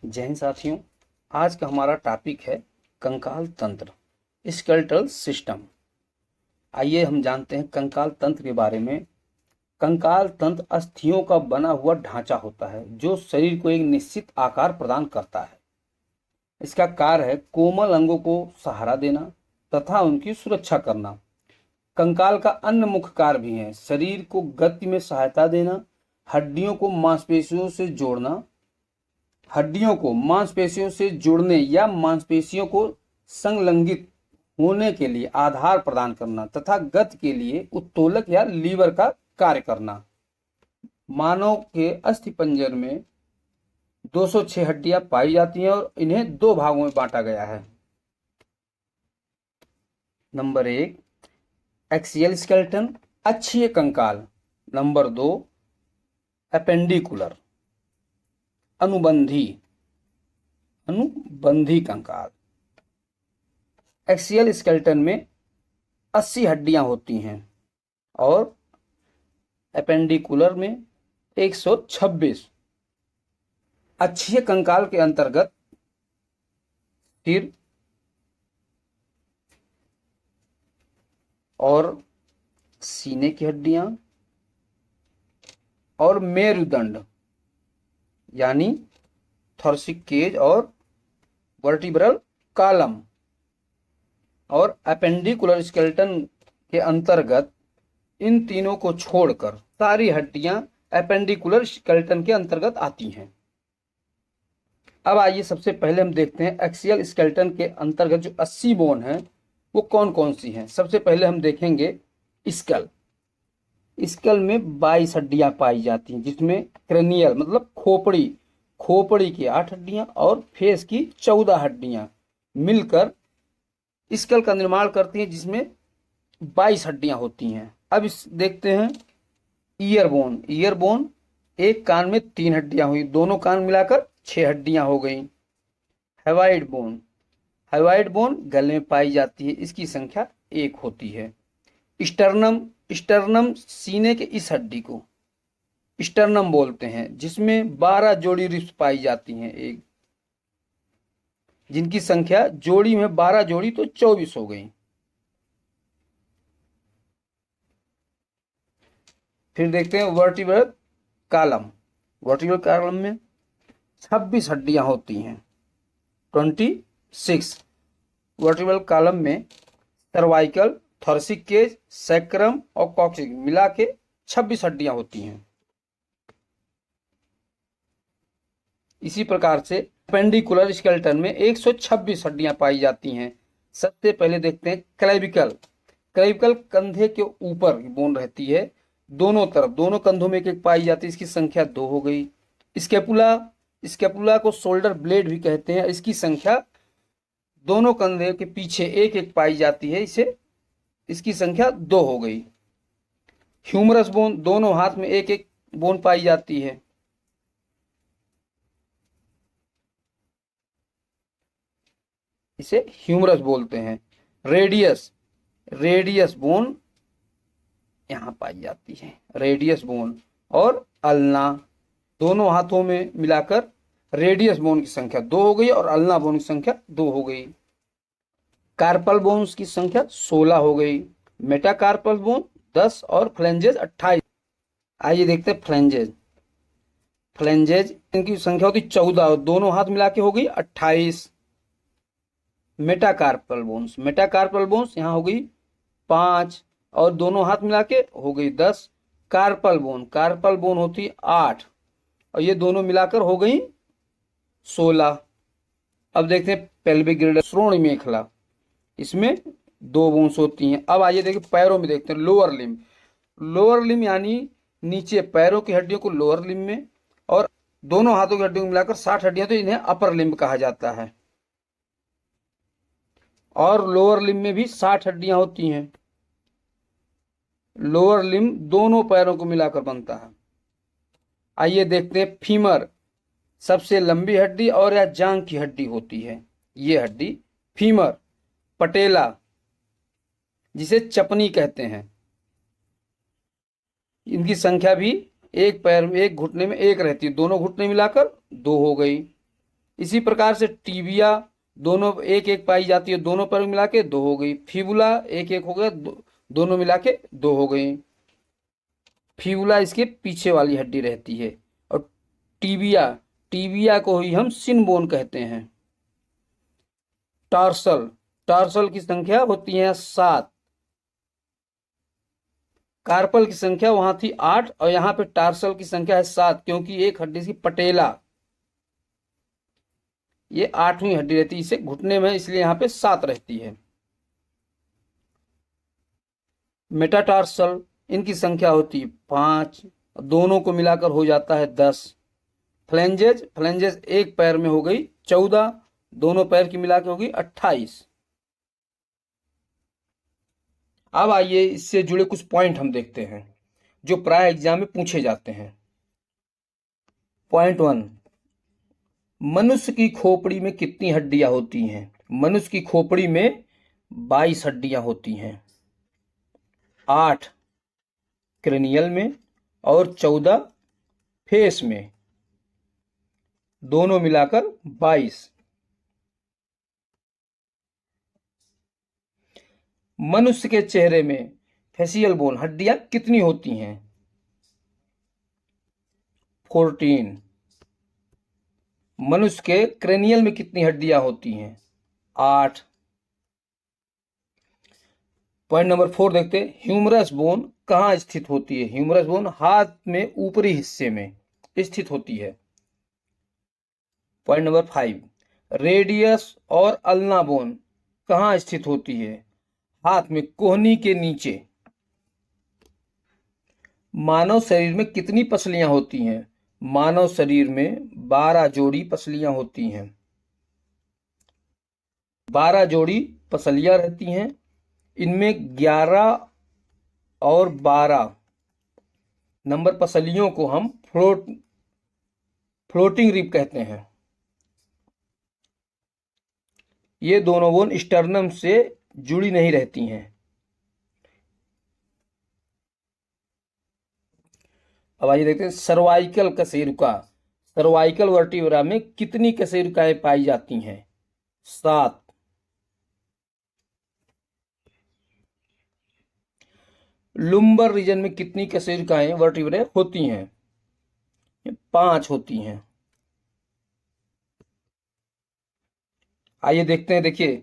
जय हिंद साथियों। आज का हमारा टॉपिक है कंकाल तंत्र, स्केलेटल सिस्टम। आइए हम जानते हैं कंकाल तंत्र के बारे में। कंकाल तंत्र अस्थियों का बना हुआ ढांचा होता है जो शरीर को एक निश्चित आकार प्रदान करता है। इसका कार्य है कोमल अंगों को सहारा देना तथा उनकी सुरक्षा करना। कंकाल का अन्य मुख्य कार्य भी है शरीर को गति में सहायता देना, हड्डियों को मांसपेशियों से जोड़ने या मांसपेशियों को संलग्नित होने के लिए आधार प्रदान करना तथा गति के लिए उत्तोलक या लीवर का कार्य करना। मानव के अस्थिपंजर में 206 हड्डियां पाई जाती हैं और इन्हें दो भागों में बांटा गया है। नंबर 1 एक्सियल स्केलेटन, अक्षीय कंकाल। नंबर 2 एपेंडिकुलर, अनुबंधी कंकाल। एक्सियल स्केलेटन में 80 हड्डियां होती हैं और एपेंडिकुलर में 126। अक्षीय कंकाल के अंतर्गत सिर और सीने की हड्डियां और मेरुदंड यानी थोरैसिक केज और वर्टिब्रल कॉलम, और एपेंडिकुलर स्केलेटन के अंतर्गत इन तीनों को छोड़कर सारी हड्डियां एपेंडिकुलर स्केलेटन के अंतर्गत आती हैं। अब आइए सबसे पहले हम देखते हैं एक्सियल स्केलेटन के अंतर्गत जो 80 बोन हैं वो कौन कौन सी हैं। सबसे पहले हम देखेंगे स्कल। स्कल में 22 हड्डियां पाई जाती हैं जिसमें क्रेनियल मतलब खोपड़ी की 8 हड्डियां और फेस की 14 हड्डियां मिलकर स्कल का निर्माण करती हैं जिसमें 22 हड्डियां होती हैं। अब इस देखते हैं ईयर बोन। एक कान में 3 हड्डियां हुई, दोनों कान मिलाकर 6 हड्डियां हो गई। हेवाइड बोन गले में पाई जाती है, इसकी संख्या 1 होती है। स्टर्नम सीने के इस हड्डी को स्टर्नम बोलते हैं जिसमें 12 जोड़ी रिब्स पाई जाती हैं, एक जिनकी संख्या जोड़ी में 12 जोड़ी तो 24 हो गई। फिर देखते हैं वर्टिब्रल कॉलम में 26 हड्डियां होती हैं, 26। वर्टिब्रल कॉलम में सर्वाइकल, थोरैसिक केज, सैक्रम और कॉक्सिक्स मिला के 26 हड्डियां होती हैं। इसी प्रकार से एपेंडिकुलर स्केलेटन में 126 हड्डियां पाई जाती हैं। सबसे पहले देखते हैं क्लेविकल कंधे के ऊपर बोन रहती है, दोनों तरफ दोनों कंधों में एक एक पाई जाती है, इसकी संख्या 2 हो गई। स्केपुला को शोल्डर ब्लेड भी कहते हैं, इसकी संख्या दोनों कंधे के पीछे एक एक पाई जाती है, इसकी संख्या 2 हो गई। ह्यूमरस बोन, दोनों हाथ में एक एक बोन पाई जाती है, इसे ह्यूमरस बोलते हैं। रेडियस बोन यहां पाई जाती है, रेडियस बोन। और अल्ना, दोनों हाथों में मिलाकर रेडियस बोन की संख्या 2 हो गई और अल्ना बोन की संख्या 2 हो गई। कार्पल बोन्स की संख्या 16 हो गई, मेटाकार्पल बोन 10 और फ्लेंजेज 28। आइए देखते हैं फ्लेंजेज इनकी संख्या होती 14 और दोनों हाथ मिला के हो गई 28। मेटाकार्पल बोन्स यहाँ हो गई 5 और दोनों हाथ मिला के हो गई 10। कार्पल बोन होती 8 और ये दोनों मिलाकर हो गई 16। अब देखते हैं पेल्विक गिर्डल, श्रोणि मेखला, इसमें 2 बोन्स होती हैं। अब आइए देखिए पैरों में देखते हैं लोअर लिम्ब यानी नीचे पैरों की हड्डियों को लोअर लिम्ब में और दोनों हाथों की हड्डियों को मिलाकर 60 हड्डियां, तो इन्हें अपर लिम्ब कहा जाता है। और लोअर लिम्ब में भी 60 हड्डियां होती हैं। लोअर लिम्ब दोनों पैरों को मिलाकर बनता है। आइए देखते हैं फीमर, सबसे लंबी हड्डी और या जांघ की हड्डी होती है ये हड्डी फीमर। पटेला जिसे चपनी कहते हैं, इनकी संख्या भी एक पैर में एक घुटने में एक रहती है, दोनों घुटने मिलाकर 2 हो गई। इसी प्रकार से टीबिया दोनों एक एक पाई जाती है, दोनों पैर मिला के 2 हो गई। फिबुला एक एक हो गया, दोनों मिला के 2 हो गई। फिबुला इसके पीछे वाली हड्डी रहती है। और टीबिया, टीबिया को ही हम शिन बोन कहते हैं। टार्सल, टार्सल की संख्या होती है 7। कार्पल की संख्या वहां थी 8 और यहाँ पे टार्सल की संख्या है 7, क्योंकि एक हड्डी की पटेला ये 8वीं हड्डी रहती है, इसे घुटने में, इसलिए यहाँ पे 7 रहती है। मेटाटार्सल, इनकी संख्या होती है 5, दोनों को मिलाकर हो जाता है 10। फ्लेंजेज, फ्लेंजेज एक पैर में हो गई 14, दोनों पैर की मिलाकर होगी 28। अब आइए इससे जुड़े कुछ पॉइंट हम देखते हैं जो प्राय एग्जाम में पूछे जाते हैं। पॉइंट 1, मनुष्य की खोपड़ी में कितनी हड्डियां होती हैं? मनुष्य की खोपड़ी में 22 हड्डियां होती हैं। 8 क्रेनियल में और 14 फेस में, दोनों मिलाकर 22। मनुष्य के चेहरे में फेशियल बोन हड्डियां कितनी होती हैं? 14। मनुष्य के क्रेनियल में कितनी हड्डियां होती हैं? 8। पॉइंट नंबर 4 देखते हैं, ह्यूमरस बोन कहाँ स्थित होती है? ह्यूमरस बोन हाथ में ऊपरी हिस्से में स्थित होती है। पॉइंट नंबर 5, रेडियस और अल्ना बोन कहाँ स्थित होती है? हाथ में कोहनी के नीचे। मानव शरीर में कितनी पसलियां होती हैं? मानव शरीर में 12 जोड़ी पसलियां होती हैं। 12 जोड़ी पसलियां रहती हैं। इनमें 11 और 12 नंबर पसलियों को हम फ्लोटिंग रिब कहते हैं। ये दोनों बोन स्टर्नम से जुड़ी नहीं रहती हैं। अब आइए देखते हैं सर्वाइकल कशेरुका। सर्वाइकल वर्टिब्रा में कितनी कशेरुकाएं पाई जाती हैं? 7। लुम्बर रीजन में कितनी कशेरुकाएं वर्टिब्रे होती हैं? 5 होती हैं। आइए देखते हैं, देखिए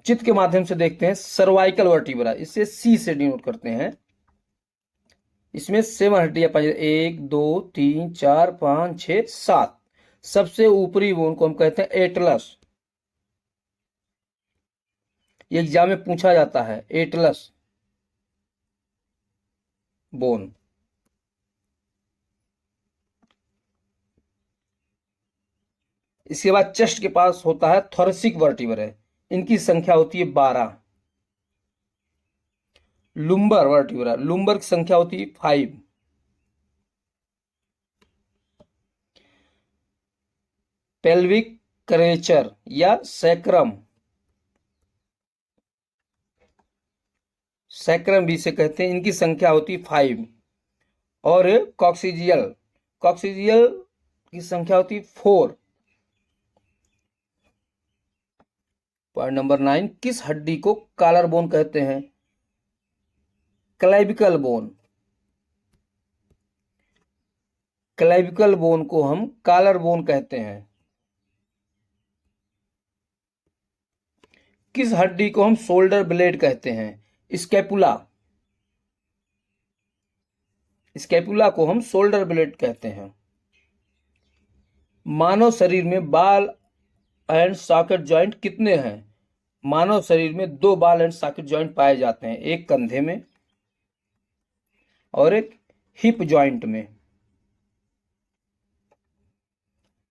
चित्र के माध्यम से देखते हैं सर्वाइकल वर्टिब्रा, इसे सी से डिनोट करते हैं। इसमें 7 हड्डियां पाई, 1 2 3 4 5 6 7। सबसे ऊपरी बोन को हम कहते हैं एटलस। ये एग्जाम में पूछा जाता है, एटलस बोन। इसके बाद चेस्ट के पास होता है थोरेसिक वर्टिब्रे, इनकी संख्या होती है 12। लुम्बर वर्टिब्रा, लुम्बर की संख्या होती है 5। पेल्विक करेचर या सैक्रम, सैक्रम भी से कहते हैं, इनकी संख्या होती है 5। और कॉक्सिजियल, कॉक्सिजियल की संख्या होती है 4। पॉइंट नंबर 9, किस हड्डी को कॉलर बोन कहते हैं? Clavicle bone. क्लेविकल बोन को हम कॉलर बोन कहते हैं। किस हड्डी को हम शोल्डर ब्लेड कहते हैं? स्कैपुला, स्कैपुला को हम शोल्डर ब्लेड कहते हैं। मानव शरीर में बाल एंड सॉकेट जॉइंट कितने हैं? मानव शरीर में 2 बाल एंड सॉकेट जॉइंट पाए जाते हैं, एक कंधे में और एक हिप जॉइंट में।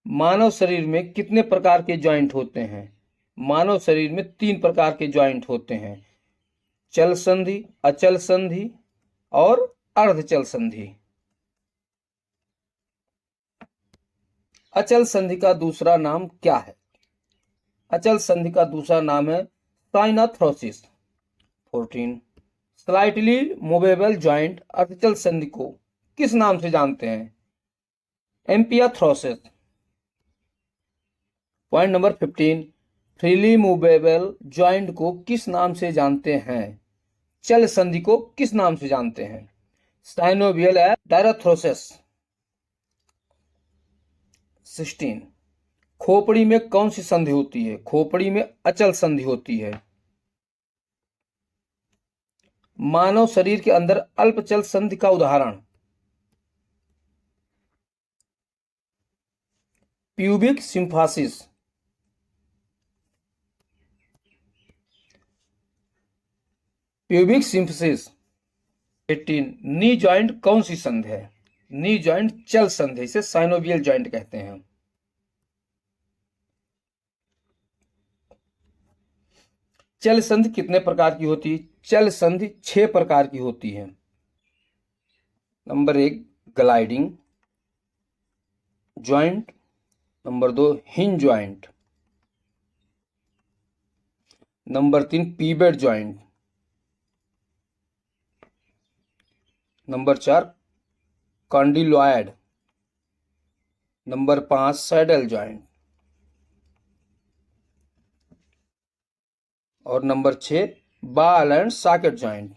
मानव शरीर में कितने प्रकार के जॉइंट होते हैं? मानव शरीर में 3 प्रकार के जॉइंट होते हैं, चल संधि, अचल संधि और अर्धचल संधि। अचल संधि का दूसरा नाम क्या है? अचल संधि का दूसरा नाम है साइनाथ्रोसिस। 14, स्लाइटली मूवेबल जॉइंट अर्धचल संधि को किस नाम से जानते हैं? Amphiarthrosis. Point number 15, freely movable joint को किस नाम से जानते हैं? चल संधि को किस नाम से जानते हैं? साइनोवियल या डायरोथ्रोसिस। 16, खोपड़ी में कौन सी संधि होती है? खोपड़ी में अचल संधि होती है। मानव शरीर के अंदर अल्पचल संधि का उदाहरण? प्यूबिक सिम्फासिस। प्यूबिक सिम्फसिस। 18, नी जॉइंट कौन सी संधि है? नी जॉइंट चल संधि, इसे साइनोवियल जॉइंट कहते हैं। चल संधि कितने प्रकार की होती है? चल संधि 6 प्रकार की होती है। Number 1, gliding joint. Number 2, hinge joint. Number 3, pivot joint. Number 4, condyloid. Number 5, saddle joint. और number 6, ball and socket joint.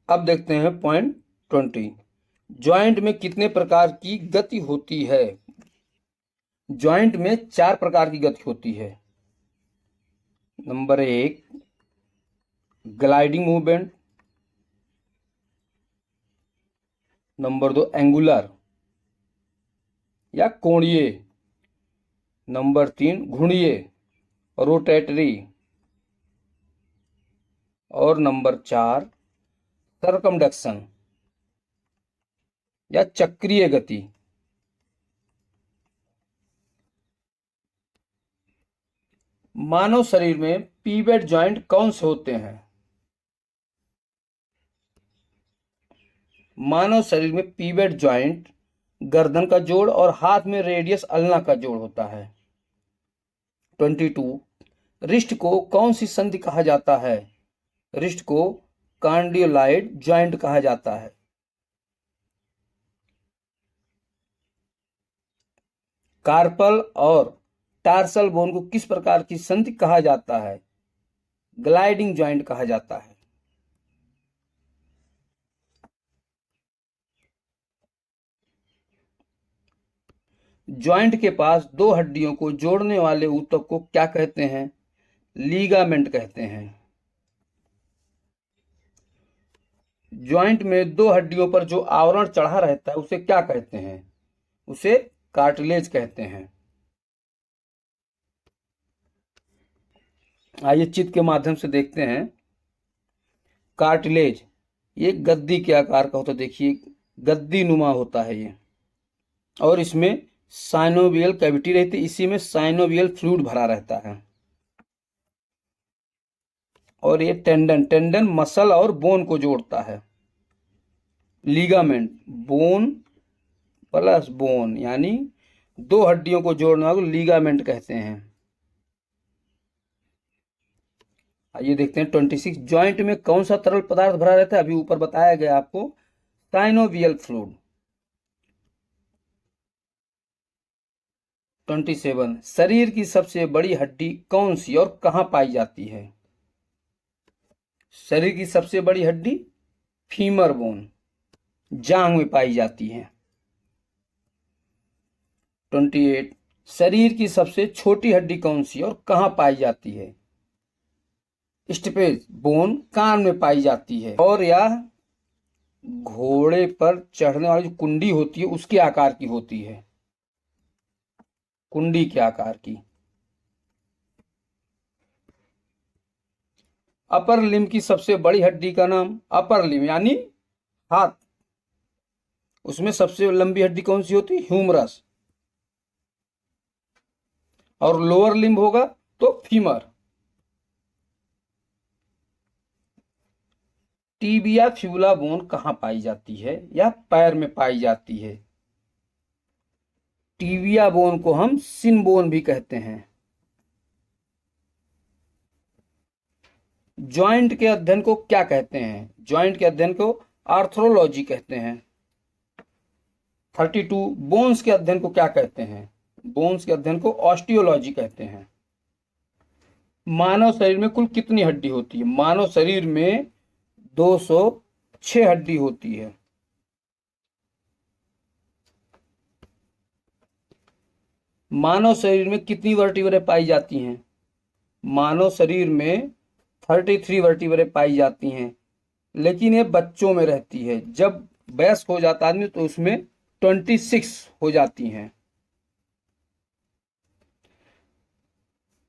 अब देखते हैं पॉइंट 20, जॉइंट में कितने प्रकार की गति होती है? जॉइंट में 4 प्रकार की गति होती है। Number 1, gliding movement. Number 2, angular या कोणीय। नंबर 3, घुर्णीय रोटेटरी। और नंबर 4, सर्कमडक्शन या चक्रीय गति। मानव शरीर में पीवेट जॉइंट कौन से होते हैं? मानव शरीर में पीवेट जॉइंट गर्दन का जोड़ और हाथ में रेडियस अल्ना का जोड़ होता है। 22, रिस्ट को कौन सी संधि कहा जाता है? रिस्ट को कॉन्डिलोइड जॉइंट कहा जाता है। कार्पल और टार्सल बोन को किस प्रकार की संधि कहा जाता है? ग्लाइडिंग जॉइंट कहा जाता है। जॉइंट के पास 2 हड्डियों को जोड़ने वाले ऊतक को क्या कहते हैं? लीगामेंट कहते हैं। जॉइंट में 2 हड्डियों पर जो आवरण चढ़ा रहता है उसे क्या कहते हैं? उसे कार्टिलेज कहते हैं। आइए चित्र के माध्यम से देखते हैं। कार्टिलेज ये गद्दी के आकार का होता है, देखिए गद्दी नुमा होता है ये, और इसमें साइनोवियल कैविटी रहती है, इसी में साइनोवियल फ्लूइड भरा रहता है। और ये टेंडन मसल और बोन को जोड़ता है। लीगामेंट बोन प्लस बोन, यानी 2 हड्डियों को जोड़ने वाले लीगामेंट कहते हैं। आइए देखते हैं 26, जॉइंट में कौन सा तरल पदार्थ भरा रहता है? अभी ऊपर बताया गया आपको, साइनोवियल फ्लूइड। 27, शरीर की सबसे बड़ी हड्डी कौन सी और कहां पाई जाती है? शरीर की सबसे बड़ी हड्डी फीमर बोन, जांघ में पाई जाती है। 28, शरीर की सबसे छोटी हड्डी कौन सी और कहां पाई जाती है? स्टेपेज बोन, कान में पाई जाती है। और यह घोड़े पर चढ़ने वाली जो कुंडी होती है उसके आकार की होती है, कुंडी के आकार की। अपर लिम्ब की सबसे बड़ी हड्डी का नाम? अपर लिम्ब यानी हाथ, उसमें सबसे लंबी हड्डी कौन सी होती है? ह्यूमरस। और लोअर लिम्ब होगा तो फीमर। टीबिया फ्यूला बोन कहां पाई जाती है या पैर में पाई जाती है? टीबिया बोन को हम सिन बोन भी कहते हैं। जॉइंट के अध्ययन को क्या कहते हैं? जॉइंट के अध्ययन को आर्थ्रोलॉजी कहते हैं। 32 बोन्स के अध्ययन को क्या कहते हैं? बोन्स के अध्ययन को ऑस्टियोलॉजी कहते हैं। मानव शरीर में कुल कितनी हड्डी होती है? मानव शरीर में 206 हड्डी होती है। मानव शरीर में कितनी वर्टिब्रे पाई जाती हैं? मानव शरीर में 33 वर्टिब्रे पाई जाती हैं, लेकिन ये बच्चों में रहती है। जब वयस्क हो जाता आदमी तो उसमें 26 हो जाती हैं।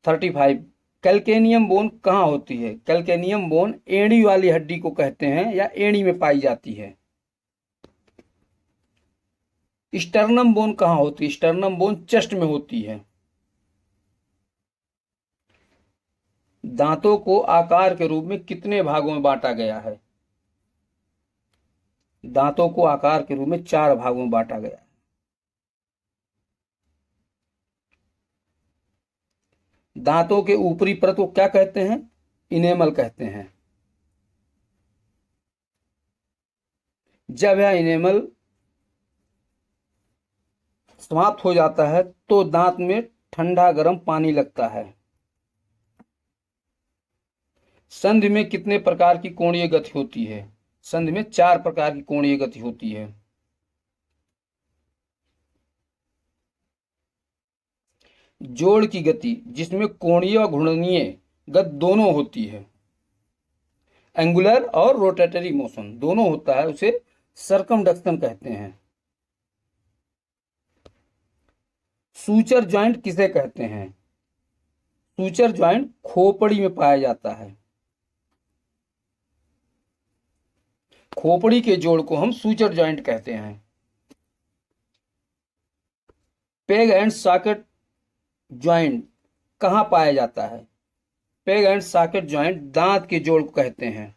35 कैल्केनियम बोन कहाँ होती है? कैल्केनियम बोन एड़ी वाली हड्डी को कहते हैं या एड़ी में पाई जाती है। स्टर्नम बोन कहाँ होती है? स्टर्नम बोन चेस्ट में होती है। दांतों को आकार के रूप में कितने भागों में बांटा गया है? दांतों को आकार के रूप में 4 भागों में बांटा गया है। दांतों के ऊपरी परत को क्या कहते हैं? इनेमल कहते हैं। जब यह इनेमल समाप्त हो जाता है तो दांत में ठंडा गर्म पानी लगता है। संधि में कितने प्रकार की कोणीय गति होती है? संधि में 4 प्रकार की कोणीय गति होती है। जोड़ की गति जिसमें कोणीय और घूर्णनीय गति दोनों होती है, एंगुलर और रोटेटरी मोशन दोनों होता है, उसे सर्कमडक्शन कहते हैं। सूचर ज्वाइंट किसे कहते हैं? सूचर ज्वाइंट खोपड़ी में पाया जाता है। खोपड़ी के जोड़ को हम सूचर ज्वाइंट कहते हैं। पेग एंड सॉकेट ज्वाइंट कहाँ पाया जाता है? पेग एंड सॉकेट ज्वाइंट दांत के जोड़ को कहते हैं।